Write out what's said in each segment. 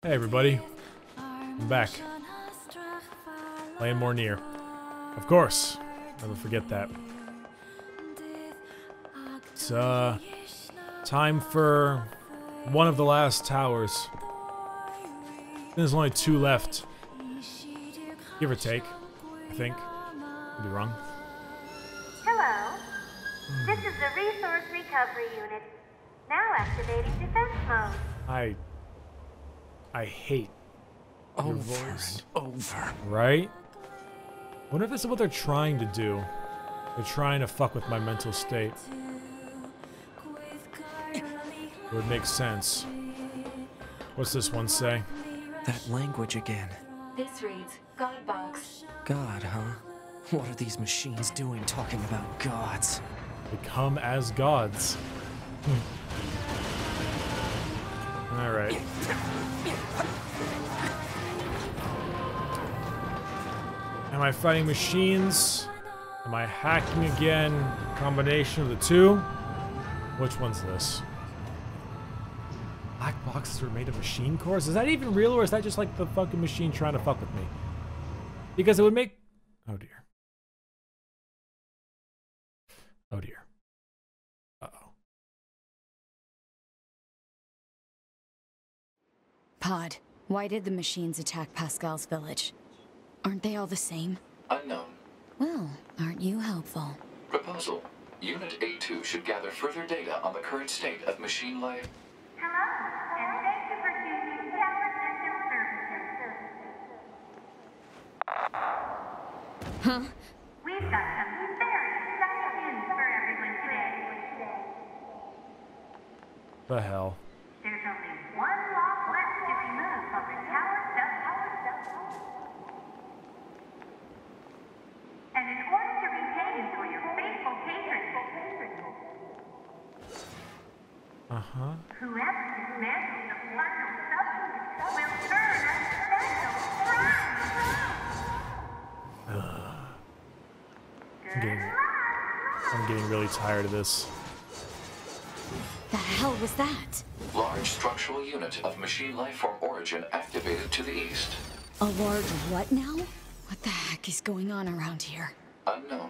Hey everybody, I'm back. Playing more NieR. Of course, never forget that. It's time for one of the last towers. There's only 2 left. Give or take, I think. Could be wrong. Hello. This is the Resource Recovery Unit. Now activating defense mode. I hate your voice. Over. Right? I wonder if this is what they're trying to do. They're trying to fuck with my mental state. It would make sense. What's this one say? That language again. This reads, God box. God, huh? What are these machines doing talking about gods? Become as gods. Alright. Am I fighting machines? Am I hacking again? Combination of the two? Which one's this? Black boxes are made of machine cores? Is that even real, or is that just like the fucking machine trying to fuck with me? Because it would make... Oh dear. Oh dear. Uh-oh. Pod, why did the machines attack Pascal's village? Aren't they all the same? Unknown. Well, aren't you helpful? Proposal. Unit A2 should gather further data on the current state of machine life. Hello, and thank you for choosing Tower System Services. Huh? We've got some very exciting news for everyone today. The hell? There's only one lock left to remove from the Tower Stuff. And in order to repay you for your faithful patronage, whoever dismantles the final substance will earn a special prize. I'm getting really tired of this. The hell was that? Large structural unit of machine life form origin activated to the east. A large what now? What the heck is going on around here? Unknown.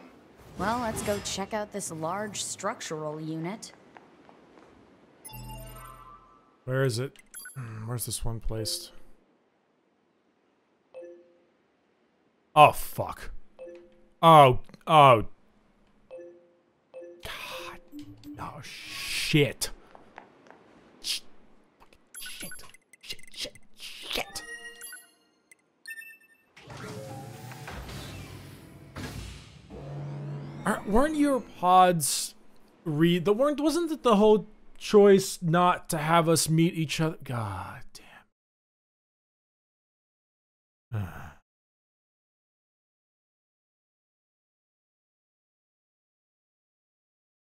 Well, let's go check out this large structural unit. Where is it? Where's this one placed? Oh, fuck. Oh. God. Oh, shit. Shit. Weren't your pods wasn't it the whole choice not to have us meet each other? God damn.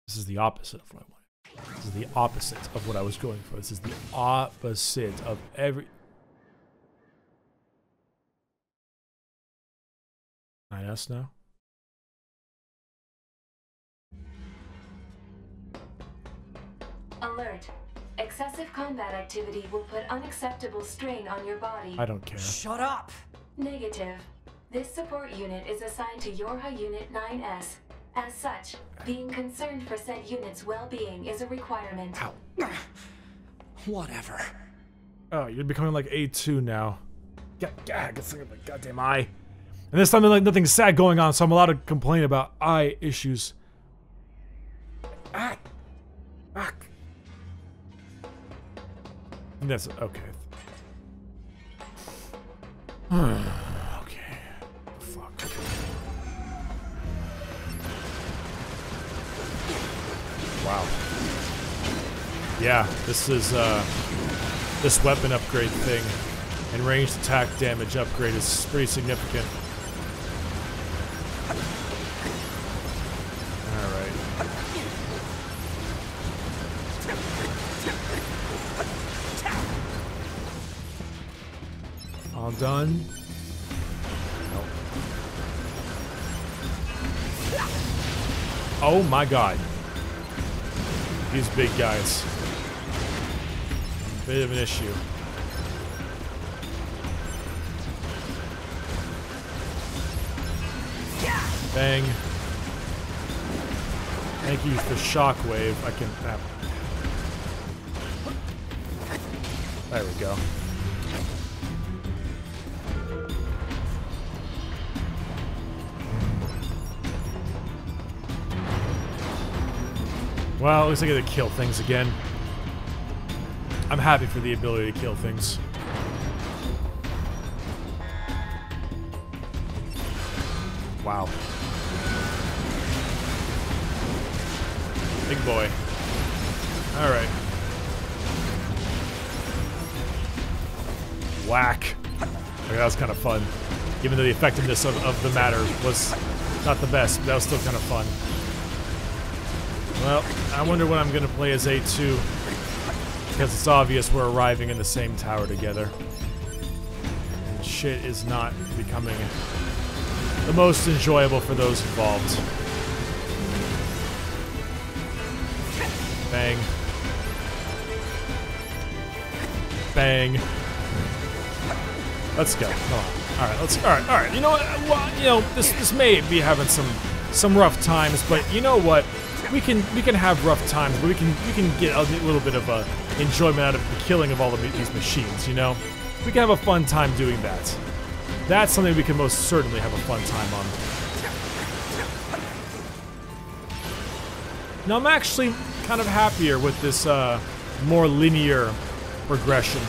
This is the opposite of what I wanted. This is the opposite of what I was going for. This is the opposite of every... IS now? Alert. Excessive combat activity will put unacceptable strain on your body. I don't care. Shut up! Negative. This support unit is assigned to Yorha Unit 9S. As such, being concerned for said unit's well-being is a requirement. Ow. Whatever. Oh, you're becoming like A2 now. Get something in my goddamn eye. And this time, like nothing sad going on, so I'm allowed to complain about eye issues. Ah. Fuck. That's okay. Okay. Fuck. Wow. Yeah, this is this weapon upgrade thing and ranged attack damage upgrade is pretty significant. Alright. All done? Nope. Oh my god. These big guys. Bit of an issue. Bang. Thank you for shockwave. I can... There we go. Well, at least I get to kill things again. I'm happy for the ability to kill things. Wow. Big boy. Alright. Whack. Okay, that was kind of fun. Even though the effectiveness of the matter was not the best, but that was still kind of fun. Well, I wonder when I'm going to play as A2. Because it's obvious we're arriving in the same tower together. And shit is not becoming the most enjoyable for those involved. Bang. Bang. Let's go. Come on. All right. All right. You know what? Well, you know, this may be having some rough times, but you know what? We can have rough times, but we can get a little bit of enjoyment out of the killing of all of these machines. You know, we can have a fun time doing that. That's something we can most certainly have a fun time on. Now I'm actually kind of happier with this more linear progression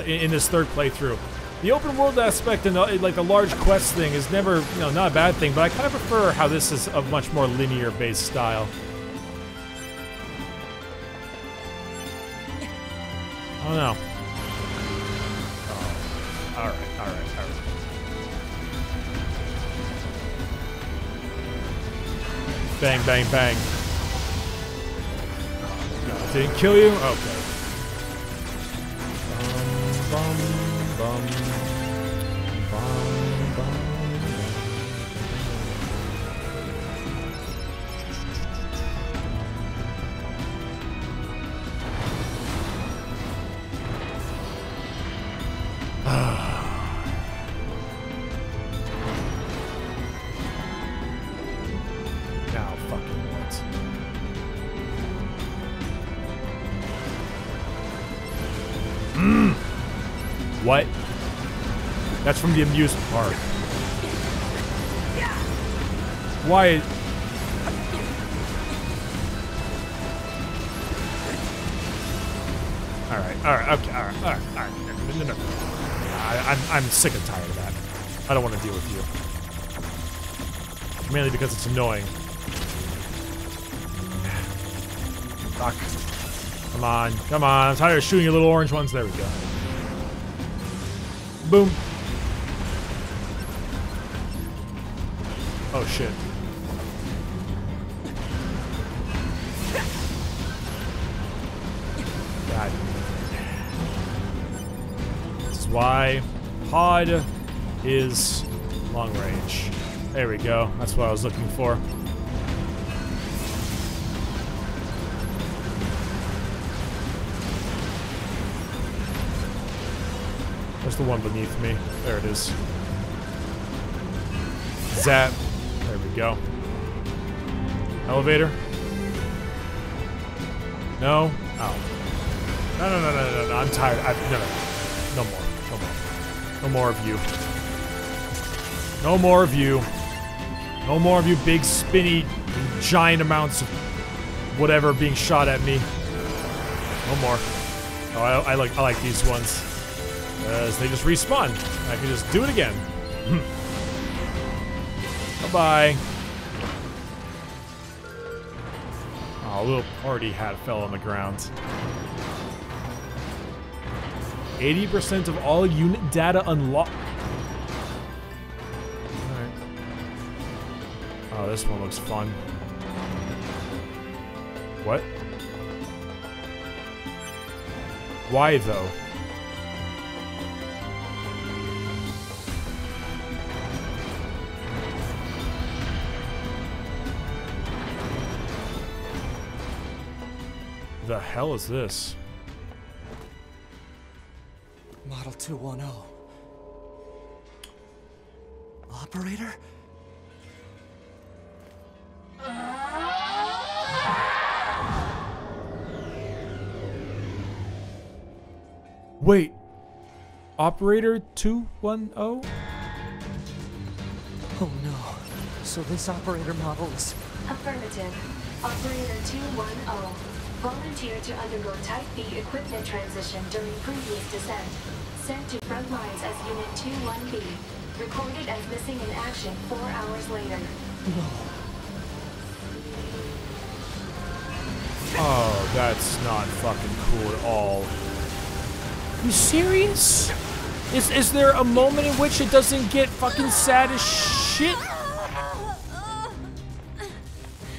in this third playthrough. The open world aspect and like the large quest thing is never, you know, not a bad thing, but I kind of prefer how this is a much more linear based style. Oh no. Oh. Alright. Bang, bang, bang. No, didn't kill you? Okay. Bum, bum, bum, bum. Now fucking what? What? That's from the amusement park. Why? Alright, okay, alright. No. I'm sick and tired of that. I don't want to deal with you. Mainly because it's annoying. Fuck. Come on. I'm tired of shooting your little orange ones. There we go. Boom. Oh shit. God. This is why pod is long range. There we go. That's what I was looking for. Where's the one beneath me? There it is. Zap. There we go. Elevator? No? Oh. No. I'm tired. No more. No more of you. No more of you. No more of you big, spinny, giant amounts of whatever being shot at me. No more. Oh, I like these ones. As they just respawn. I can just do it again. Bye-bye. Oh, a little party hat fell on the ground. 80% of all unit data unlocked. Alright. Oh, this one looks fun. What? Why, though? The hell is this? Model 210. Operator? Wait. Operator 210? Oh no. So this operator model is... Affirmative. Operator 210. Volunteered to undergo Type B equipment transition during previous descent. Sent to front lines as Unit 21B. Recorded as missing in action 4 hours later. Oh, that's not fucking cool at all. You serious? Is there a moment in which it doesn't get fucking sad as shit?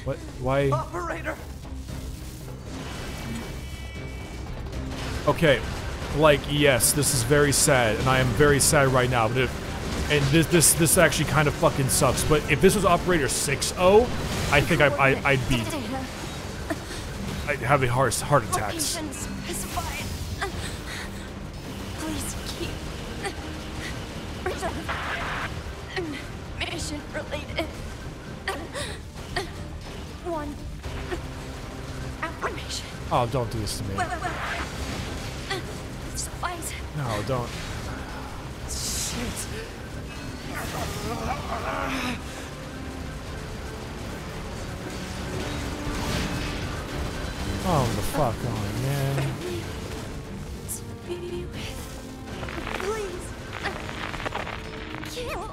What? Why? Operator! Okay, like, yes, this is very sad, and I am very sad right now, but this actually kind of fucking sucks, but if this was Operator 6-0, I think I'd have a heart attacks. Locations specified. Please keep mission related. One affirmation. Oh, don't do this to me. Supplies. No, don't. Shit. Oh, the fuck on, man. Be with. Please. Kill.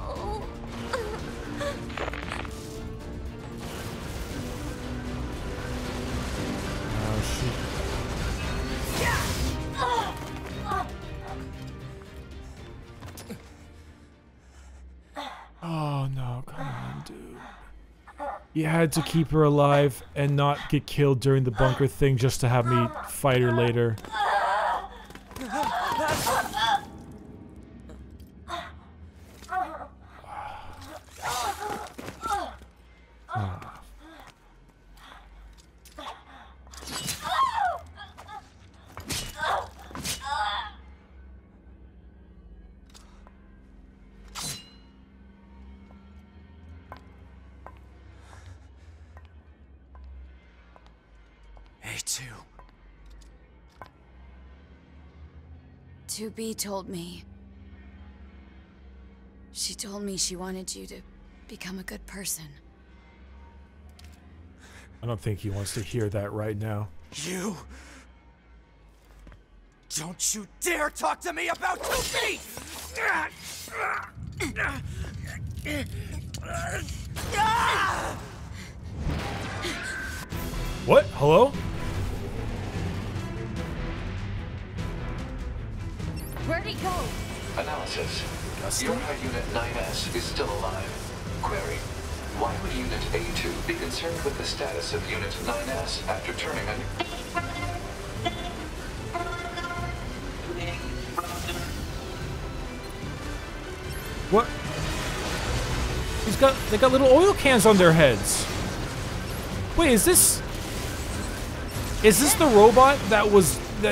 Oh, shit. Oh, no, come on, dude. You had to keep her alive and not get killed during the bunker thing just to have me fight her later. A2. 2B told me. She told me she wanted you to become a good person. I don't think he wants to hear that right now. You... Don't you dare talk to me about 2B! What? Hello? Where'd he go? Analysis. Your Unit 9S is still alive. Query. Why would Unit A2 be concerned with the status of Unit 9S after turning on... What? They got little oil cans on their heads. Wait, is this the robot that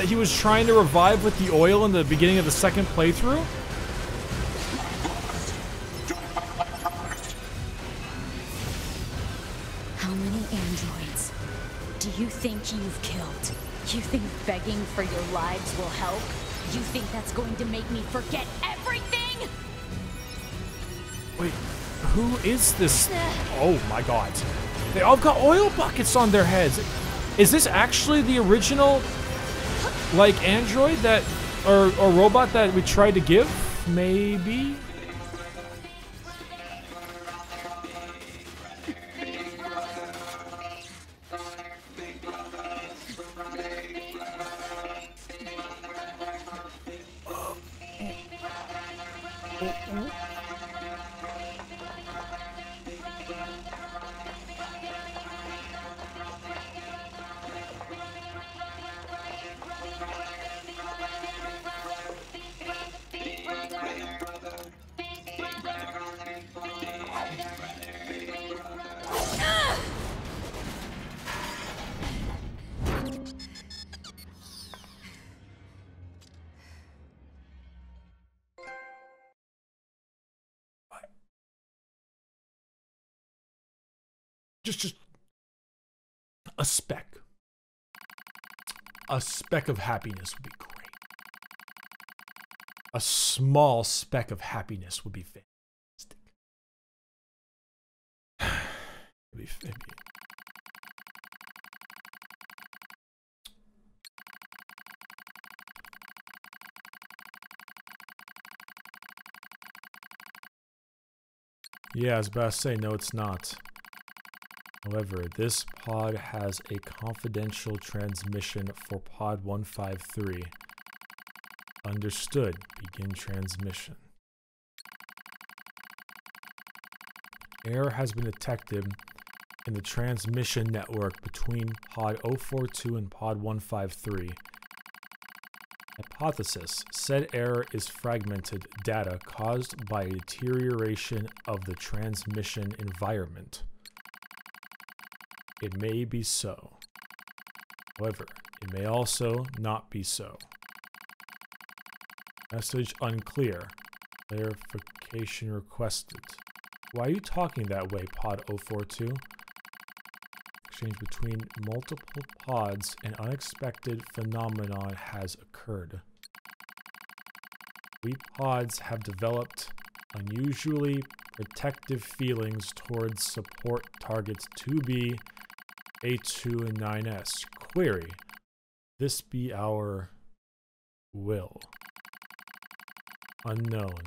he was trying to revive with the oil in the beginning of the second playthrough? How many androids do you think you've killed? You think begging for your lives will help? You think that's going to make me forget everything? Wait, who is this? Oh my god. They all got oil buckets on their heads. Is this actually the original, like, android that, or robot that we tried to give? Maybe? A speck. A speck of happiness would be great. A small speck of happiness would be fantastic. Yeah, I was about to say, no, it's not. However, this pod has a confidential transmission for pod 153. Understood. Begin transmission. Error has been detected in the transmission network between pod 042 and pod 153. Hypothesis: said error is fragmented data caused by a deterioration of the transmission environment. It may be so. However, it may also not be so. Message unclear. Clarification requested. Why are you talking that way, pod 042? Exchange between multiple pods, an unexpected phenomenon has occurred. We pods have developed unusually protective feelings towards support targets 2B, A2, and 9S. Query: this be our will? Unknown.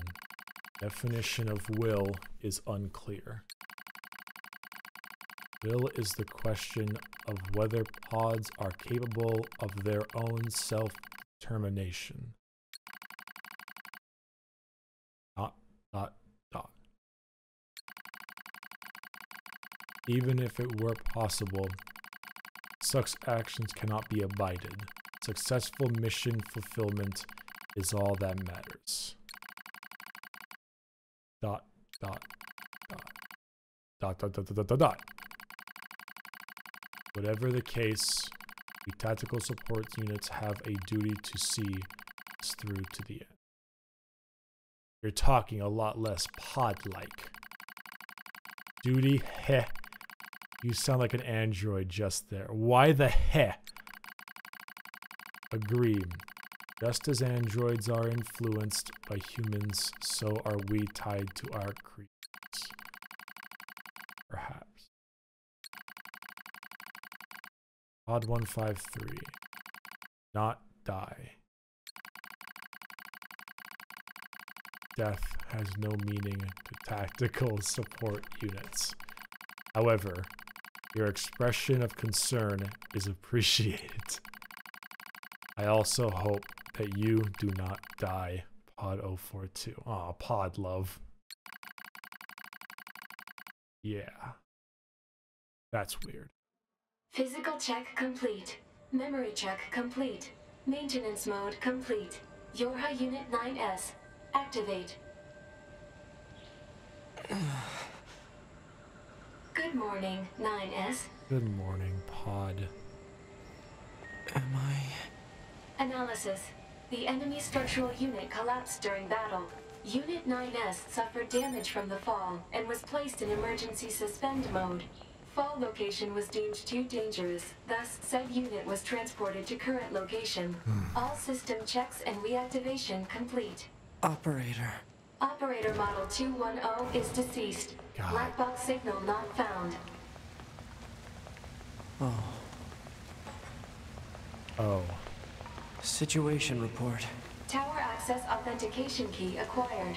Definition of will is unclear. Will is the question of whether pods are capable of their own self-determination. ... Even if it were possible, such actions cannot be abided. Successful mission fulfillment is all that matters. ... Whatever the case, the tactical support units have a duty to see us through to the end. You're talking a lot less pod-like. Duty? Heh. You sound like an android just there. Why the heh? Agree. Just as androids are influenced by humans, so are we tied to our creatures. Perhaps. Pod 153. Not die. Death has no meaning to tactical support units. However, your expression of concern is appreciated. I also hope that you do not die, pod 042. Aw, pod love. Yeah. That's weird. Physical check complete. Memory check complete. Maintenance mode complete. Yorha Unit 9S. Activate. Good morning, 9S. Good morning, pod. Am I... Analysis. The enemy structural unit collapsed during battle. Unit 9S suffered damage from the fall and was placed in emergency suspend mode. Fall location was deemed too dangerous, thus said unit was transported to current location. All system checks and reactivation complete. Operator. Operator model 210 is deceased. God. Black box signal not found. Oh. Oh. Situation report. Tower access authentication key acquired.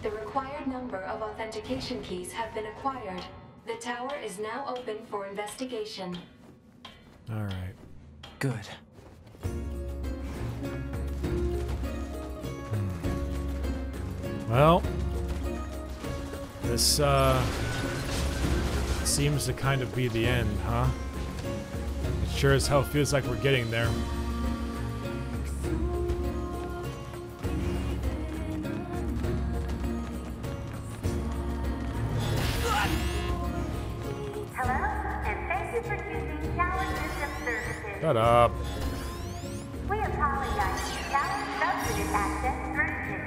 The required number of authentication keys have been acquired. The tower is now open for investigation. Alright. Good. Well, this seems to kind of be the end, huh? It sure as hell feels like we're getting there. Hello, and thank you for choosing Tower System Services. Shut up. We apologize. Tower subunit access granted.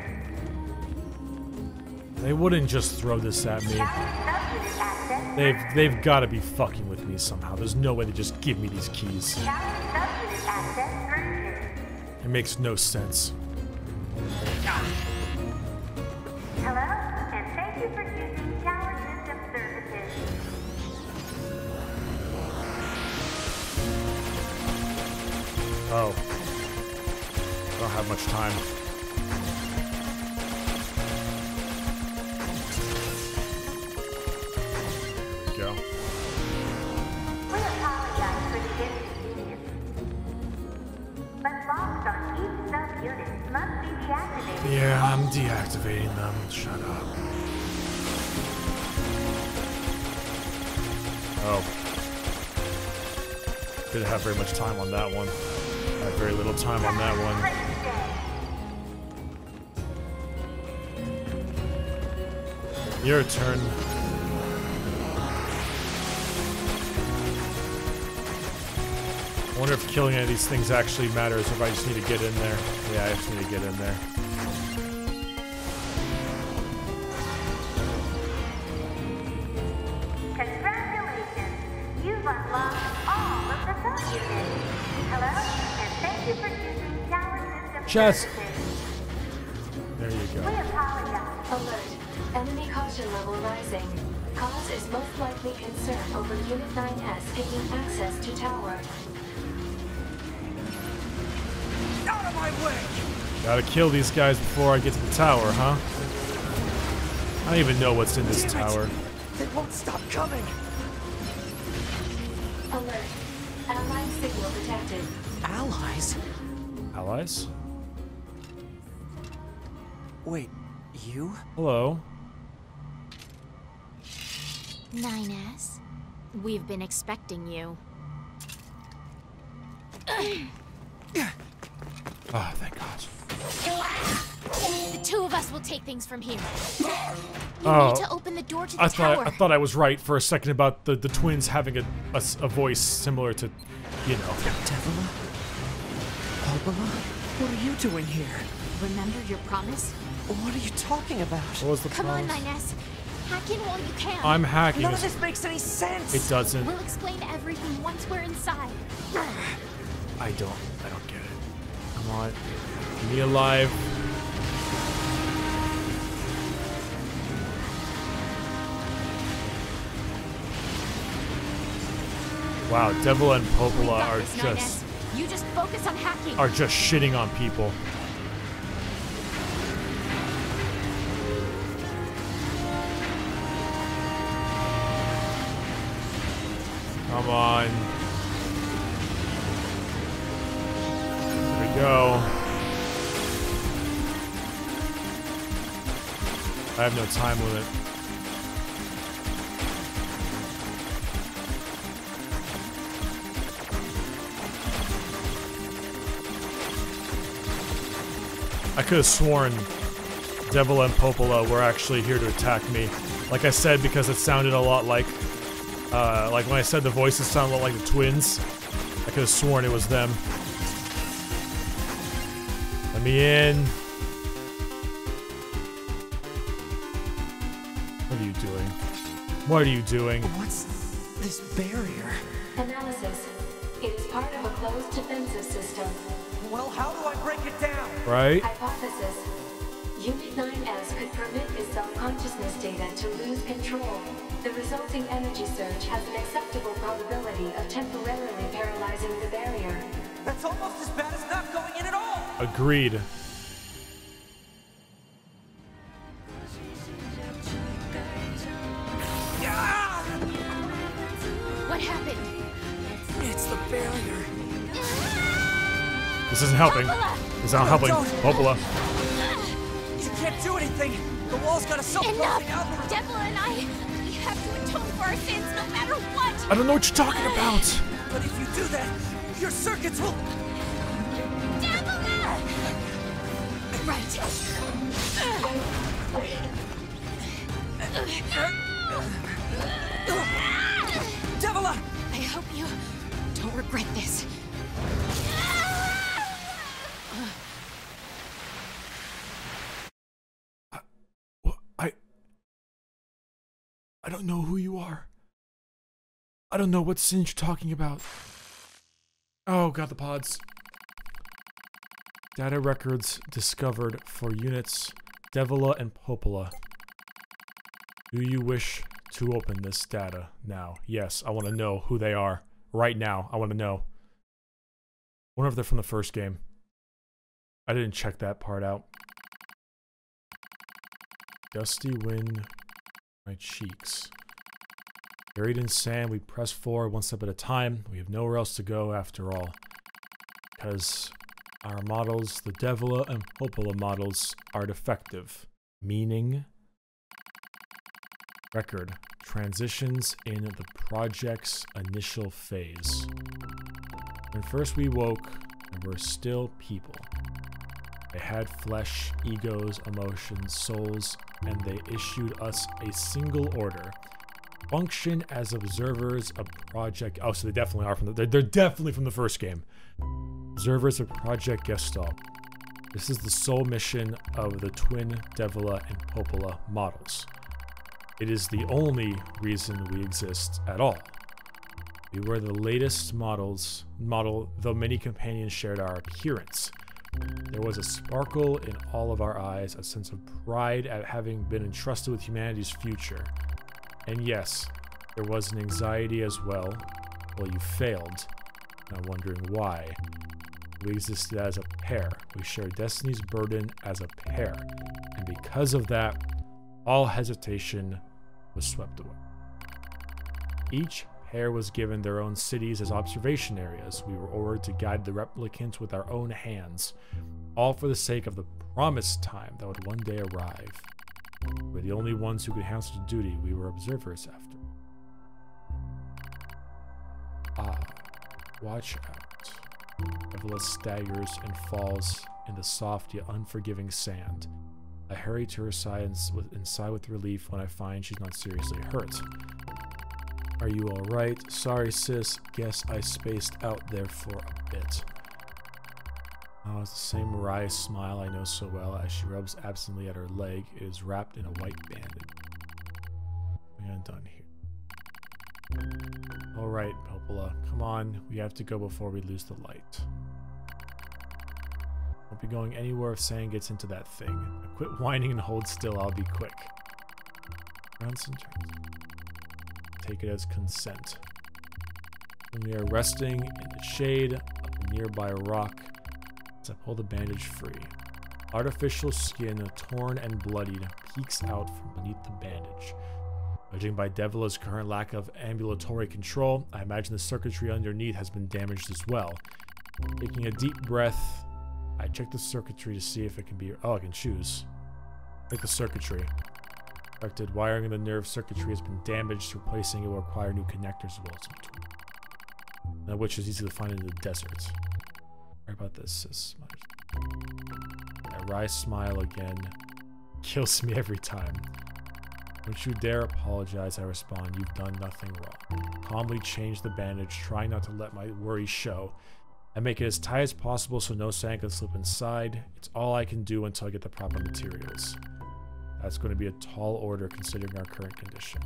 They wouldn't just throw this at me. Subunit access. They've got to be fucking with me somehow. There's no way to just give me these keys. Subunit access granted. It makes no sense. Hello, and thank you for using Tower System Services. Oh. I don't have much time. There we go. We apologize for the inconvenience, but locks on each subunit must be deactivated. Yeah, I'm deactivating them. Shut up. Oh. Didn't have very much time on that one. Had very little time on that one. Great day. Your turn. I wonder if killing any of these things actually matters, or if I just need to get in there. Yeah, I just need to get in there. Congratulations! You've unlocked all of the subunits. Hello, and thank you for using Tower System Chest. Services. There you We go. apologize. Alert. Enemy caution level rising. Cause is most likely concern over Unit 9S gaining access to tower. Out of my way! Gotta kill these guys before I get to the tower, huh? I don't even know what's in this Damn it. tower. They won't stop coming! Alert. Allied signal detected. Allies? Allies? Wait, you? Hello. 9S, we've been expecting you. Oh, thank God. The two of us will take things from here. You Oh, need to open the door to the I tower. thought I was right for a second about the twins having a voice similar to, you know. Devila? Popola? What are you doing here? Remember your promise? What are you talking about? What was the Come on, promise? 9S. Hack in while you can. I'm hacking. None of this makes any sense! It doesn't. We'll explain everything once we're inside. I don't get it. Come on. Keep me alive. Wow, Devil and We Popola got are this, just 9S. You just focus on hacking. shitting on people. Come on. There we go. I have no time limit. I could have sworn Devil and Popola were actually here to attack me. Like I said, because it sounded a lot like when I said the voices sound a lot like the twins. I could have sworn it was them. Let me in. What are you doing? What are you doing? What's this barrier? Analysis. It is part of a closed defensive system. Well, how do I break it down? Right? Hypothesis. Unit 9S could permit its self-consciousness data to lose control. The resulting energy surge has an acceptable probability of temporarily paralyzing the barrier. That's almost as bad as not going in at all! Agreed. What happened? It's the barrier. This isn't helping. This is not helping. Don't. Popola. You can't do anything! The wall's got a self-closing Enough! algorithm! Devil and I, we have to atone for our sins no matter what! I don't know what you're talking about. But if you do that, your circuits will... Devil! Right. Devila! I hope you don't regret this. don't know who you are. I don't know what sin you're talking about. Oh, got the pods. Data records discovered for units Devila and Popola. Do you wish to open this data now? Yes, I want to know who they are. Right now, I want to know. I wonder if they're from the first game. I didn't check that part out. Gusty wind, my cheeks. Buried in sand, we press forward one step at a time. We have nowhere else to go after all. Because our models, the Devila and Popola models, are defective. Meaning... Record. Transitions in the project's initial phase. When first we woke, we were still people. They had flesh, egos, emotions, souls, and they issued us a single order. Function as observers of Project... Oh, so they definitely are from the... They're definitely from the first game. Observers of Project Gestalt. This is the sole mission of the twin Devila and Popola models. It is the only reason we exist at all. We were the latest model, though many companions shared our appearance. There was a sparkle in all of our eyes, a sense of pride at having been entrusted with humanity's future. And yes, there was an anxiety as well. Well, you failed. And I'm wondering why. We existed as a pair. We shared destiny's burden as a pair. And because of that, all hesitation was swept away. Each pair was given their own cities as observation areas. We were ordered to guide the replicants with our own hands, all for the sake of the promised time that would one day arrive. We were the only ones who could answer to duty. We were observers after. Ah, watch out. Devila staggers and falls in the soft yet unforgiving sand. I hurry to her side and sigh with relief when I find she's not seriously hurt. Are you alright? Sorry, sis. Guess I spaced out there for a bit. Oh, it's the same wry smile I know so well as she rubs absently at her leg. It is wrapped in a white bandage. We are done here. Alright, Popola. Come on. We have to go before we lose the light. Won't be going anywhere if sand gets into that thing. Now quit whining and hold still. I'll be quick. Rounds and turns. Take it as consent. When we are resting in the shade of a nearby rock, as I pull the bandage free. Artificial skin, torn and bloodied, peeks out from beneath the bandage. Judging by Devila's current lack of ambulatory control, I imagine the circuitry underneath has been damaged as well. Taking a deep breath, I check the circuitry to see if it can be... Oh, I can choose. Check the circuitry. Affected wiring in the nerve circuitry has been damaged. Replacing it will require new connectors as well as some tools. Now, which is easy to find in the desert. Sorry about this, sis. That wry smile again kills me every time. Don't you dare apologize, I respond. You've done nothing wrong. Calmly change the bandage, trying not to let my worries show. I make it as tight as possible so no sand can slip inside. It's all I can do until I get the proper materials. That's going to be a tall order considering our current condition.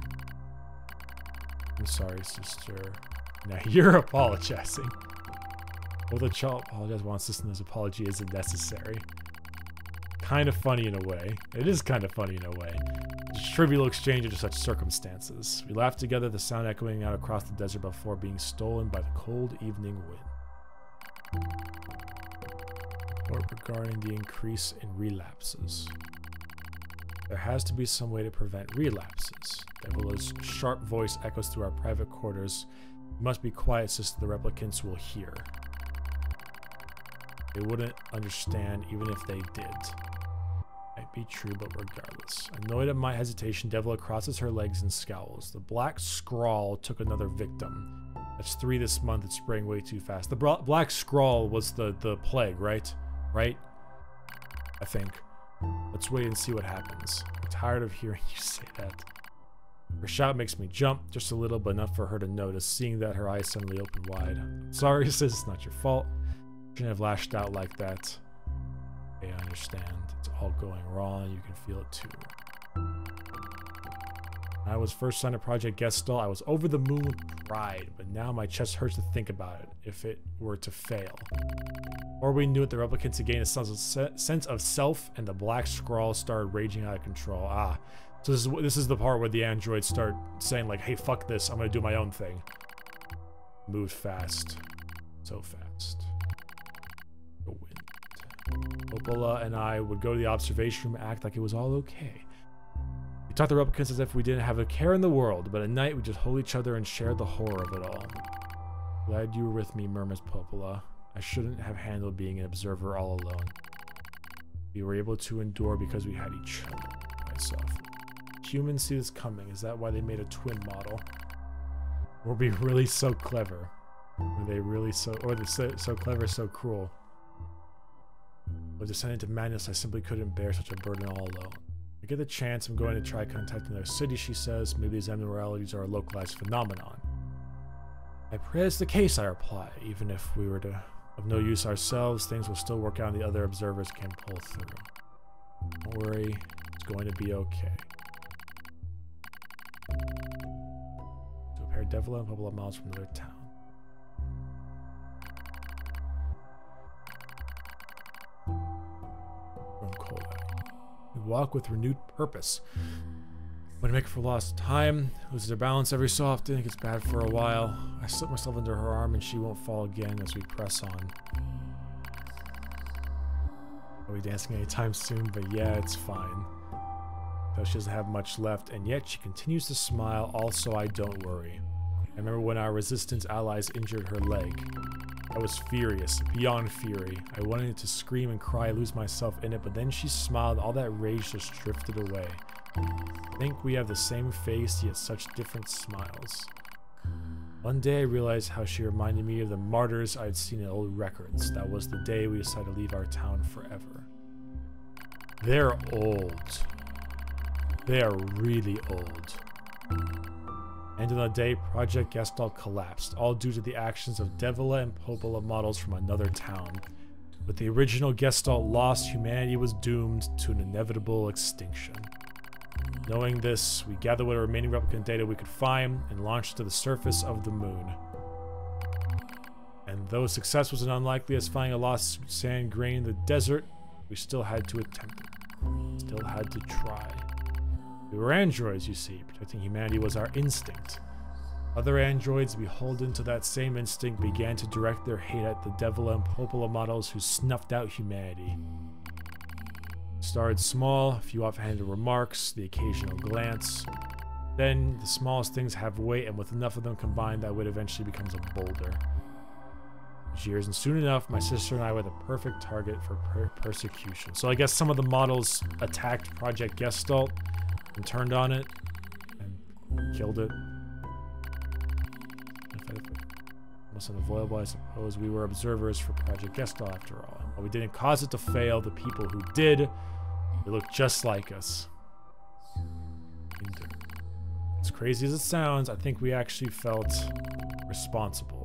I'm sorry, sister. Now you're apologizing. Well, the child apologizes once sister's apology isn't necessary. Kind of funny in a way. It is kind of funny in a way. It's a trivial exchange under such circumstances. We laughed together, the sound echoing out across the desert before being stolen by the cold evening wind. Report regarding the increase in relapses. There has to be some way to prevent relapses. Devila's sharp voice echoes through our private quarters. We must be quiet, sister. The replicants will hear. They wouldn't understand even if they did. Might be true, but regardless. Annoyed at my hesitation, Devila crosses her legs and scowls. The black scrawl took another victim. That's 3 this month. It's spraying way too fast. The black scrawl was the plague, right? Right? I think. Let's wait and see what happens. I'm tired of hearing you say that. Her shout makes me jump, just a little, but enough for her to notice, seeing that her eyes suddenly open wide. Sorry, sis, it's not your fault. Shouldn't have lashed out like that. Okay, I understand. It's all going wrong. You can feel it too. When I was first signed to Project Gestalt, I was over the moon with pride, but now my chest hurts to think about it, if it were to fail. Before we knew it, the replicants had gained a sense of self, and the black scrawl started raging out of control. Ah, so this is the part where the androids start saying like, hey, fuck this, I'm gonna do my own thing. Moved fast. So fast. The wind. Popola and I would go to the observation room and act like it was all okay. We talked to replicants as if we didn't have a care in the world, but at night we just hold each other and share the horror of it all. Glad you were with me, murmurs Popola. I shouldn't have handled being an observer all alone. We were able to endure because we had each other. I softened. Humans see this coming. Is that why they made a twin model? Were we really so clever? Were they really so clever, so cruel? With descending to madness, I simply couldn't bear such a burden all alone. If I get the chance, I'm going to try contacting their city, she says. Maybe these abnormalities are a localized phenomenon. I pray that's the case, I reply. Even if we were of no use ourselves, things will still work out and the other observers can pull through. Don't worry, it's going to be okay. To a pair of Devil and a couple of miles from another town. From cold out. We walk with renewed purpose. When I make it for lost time, loses her balance every so often, it gets bad for a while. I slip myself under her arm and she won't fall again as we press on. Are we dancing anytime soon? But yeah, it's fine. Though she doesn't have much left, and yet she continues to smile, also I don't worry. I remember when our resistance allies injured her leg. I was furious, beyond fury. I wanted to scream and cry, lose myself in it, but then she smiled, all that rage just drifted away. I think we have the same face, yet such different smiles. One day I realized how she reminded me of the martyrs I'd seen in old records. That was the day we decided to leave our town forever. They're old. They are really old. And on the day Project Gestalt collapsed, all due to the actions of Devila and Popola models from another town. With the original Gestalt lost, humanity was doomed to an inevitable extinction. Knowing this, we gathered what remaining replicant data we could find and launched to the surface of the moon. And though success was as unlikely as finding a lost sand grain in the desert, we still had to attempt it. Still had to try. We were androids, you see. Protecting humanity was our instinct. Other androids, beholden to that same instinct, began to direct their hate at the Devil and Popola models who snuffed out humanity. Started small, a few offhanded remarks, the occasional glance. Then, the smallest things have weight, and with enough of them combined, that weight eventually becomes a boulder. Years, and soon enough, my sister and I were the perfect target for persecution. So I guess some of the models attacked Project Gestalt and turned on it and killed it. Almost unavoidable, I suppose. We were observers for Project Gestalt after all. While we didn't cause it to fail, the people who did, they looked just like us. As crazy as it sounds, I think we actually felt responsible.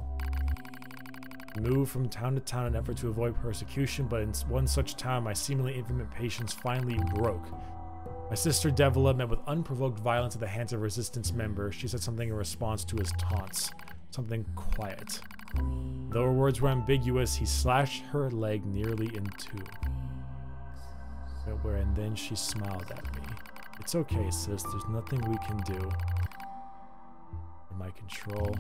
We moved from town to town in an effort to avoid persecution, but in one such town, my seemingly infinite patience finally broke. My sister Devila met with unprovoked violence at the hands of a resistance member. She said something in response to his taunts. Something quiet. Though her words were ambiguous, he slashed her leg nearly in two. And then she smiled at me. It's okay, sis. There's nothing we can do. In my control.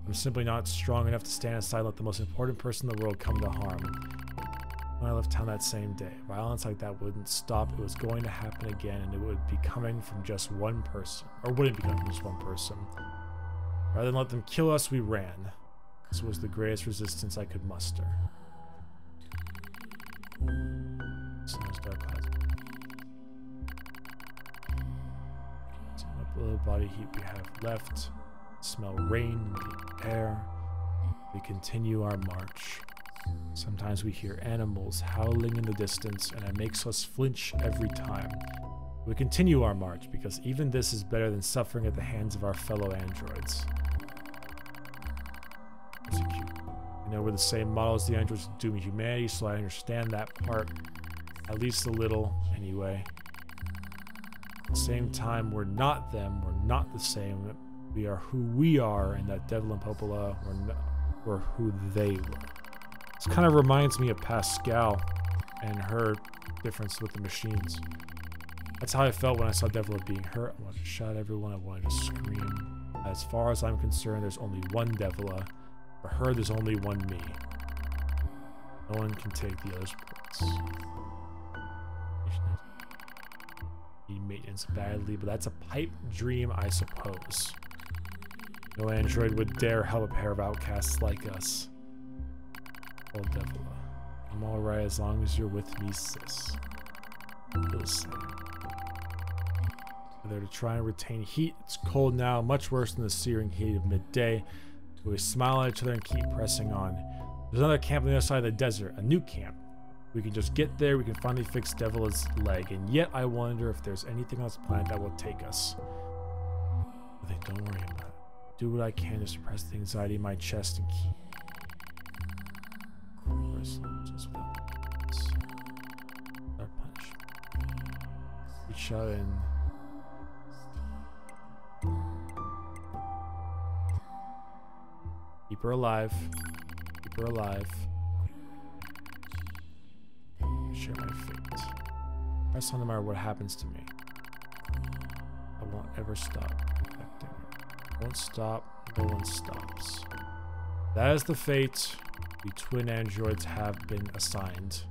I'm simply not strong enough to stand aside and let the most important person in the world come to harm. When I left town that same day, violence like that wouldn't stop. It was going to happen again, and it would be coming from just one person. Or wouldn't be coming from just one person. Rather than let them kill us, we ran. This was the greatest resistance I could muster. Dark clouds. Up a little body heat we have left. Smell rain, air. We continue our march. Sometimes we hear animals howling in the distance, and it makes us flinch every time. We continue our march because even this is better than suffering at the hands of our fellow androids. I know we're the same model as the androids dooming humanity, so I understand that part. At least a little, anyway. At the same time, we're not them. We're not the same. We are who we are, and that Devil and Popola were who they were. This kind of reminds me of Pascal and her difference with the machines. That's how I felt when I saw Devila being hurt. I wanted to shout at everyone. I wanted to scream. As far as I'm concerned, there's only one Devila. For her, there's only one me. No one can take the other's place. Need maintenance badly, but that's a pipe dream, I suppose. No android would dare help a pair of outcasts like us. Oh, Devila. I'm alright as long as you're with me, sis. Listen. They're to try and retain heat. It's cold now, much worse than the searing heat of midday. We smile at each other and keep pressing on. There's another camp on the other side of the desert, a new camp. We can just get there, we can finally fix Devila's leg, and yet I wonder if there's anything on this planet that will take us. Nothing, don't worry about it. Do what I can to suppress the anxiety in my chest and keep... Our punishment. Reach out and... Keep her alive. Keep her alive. Share my fate. Press on no matter what happens to me. I won't ever stop protecting her. I won't stop. No one stops. That is the fate we twin androids have been assigned.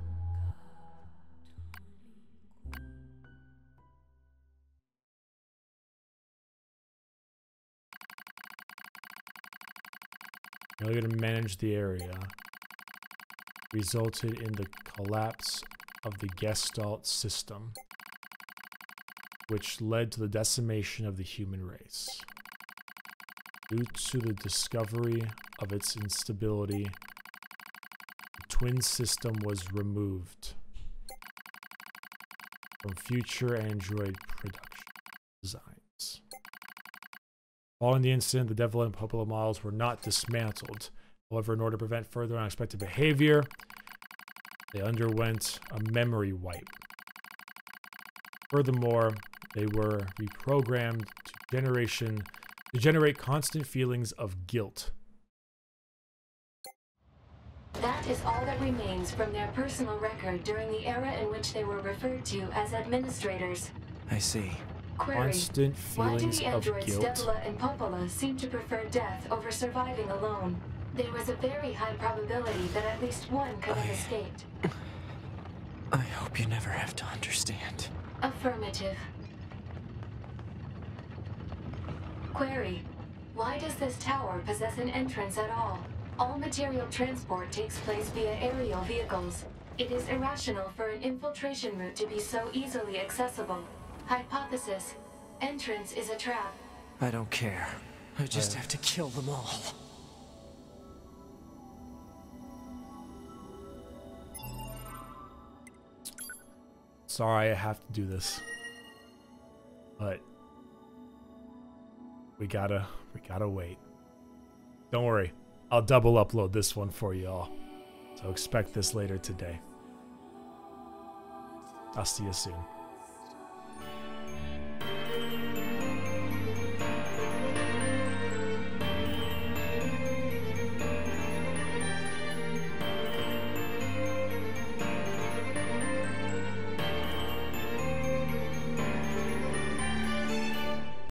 Failure to manage the area resulted in the collapse of the Gestalt system, which led to the decimation of the human race. Due to the discovery of its instability, the twin system was removed from future android production designs. Following the incident, the Devil and Popola models were not dismantled. However, in order to prevent further unexpected behavior, they underwent a memory wipe. Furthermore, they were reprogrammed to generate constant feelings of guilt. That is all that remains from their personal record during the era in which they were referred to as administrators. I see. Query: Constant why do feelings the of androids guilt. Devila and Popola seem to prefer death over surviving alone? There was a very high probability that at least one could have escaped. I hope you never have to understand. Affirmative. Query: why does this tower possess an entrance at all? All material transport takes place via aerial vehicles. It is irrational for an infiltration route to be so easily accessible. Hypothesis: entrance is a trap. I don't care. I just have to kill them all. Sorry, I have to do this, but we gotta wait. Don't worry, I'll double upload this one for y'all, so expect this later today. I'll see you soon.